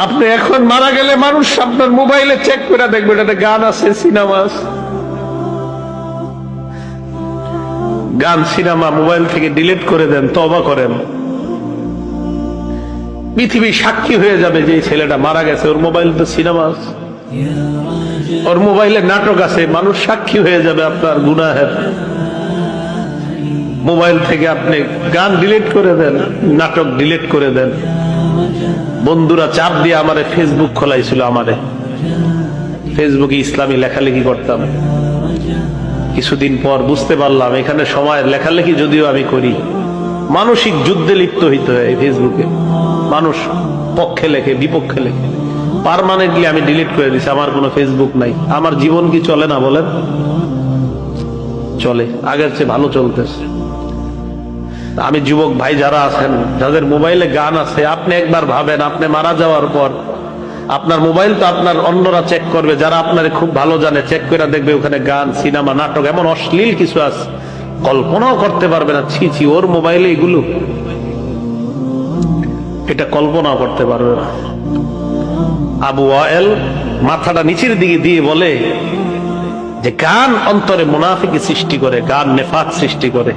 আপনি এখন মারা গেলে মানুষ আপনার মোবাইলে চেক করে দেখবে এটাতে গান আছে, সিনেমা আছে। গান সিনেমা মোবাইল থেকে ডিলিট করে দেন, তওবা করেন। পৃথিবী সাক্ষী হয়ে যাবে যে এই ছেলেটা মারা গেছে, ওর মোবাইলে তো সিনেমা আছে, ওর মোবাইলে নাটক আছে। মানুষ সাক্ষী হয়ে যাবে আপনার গুনাহের। মোবাইল থেকে আপনি গান ডিলিট করে দেন, নাটক ডিলিট করে দেন। বন্ধুরা চাপ দিয়ে আমারে ফেসবুক খোলাইছিল, আমারে ফেসবুকে ইসলামী লেখালেখি করতাম। কিছুদিন পর বুঝতে পারলাম এখানে সময়ের লেখালেখি যদিও আমি করি, মানসিক যুদ্ধে লিপ্ত হইতে হয় ফেসবুকে। মানুষ পক্ষে লেখে, বিপক্ষে লেখে। পার্মানেন্টলি আমি ডিলিট করে দিছি, আমার কোনো ফেসবুক নাই। আমার জীবন কি চলে না বলেন? চলে, আগের চেয়ে ভালো চলতেছে। আমি যুবক ভাই যারা আছেন, যাদের মোবাইলে গান আছে, আপনি একবার ভাবেন আপনি মারা যাওয়ার পর আপনার মোবাইল তো আপনার অন্যরা চেক করবে, যারা আপনার খুব ভালো জানে, চেক করে দেখবে ওখানে গান, সিনেমা, নাটক, এমন অশ্লীল কিছু আছে কল্পনাও করতে পারবে না। ছি ছি, ওর মোবাইলে এগুলো, এটা কল্পনাও করতে পারবে না। আবু ওয়াইল মাথাটা নিচের দিকে দিয়ে বলে যে গান অন্তরে মুনাফিকি সৃষ্টি করে, গান নেফাক সৃষ্টি করে।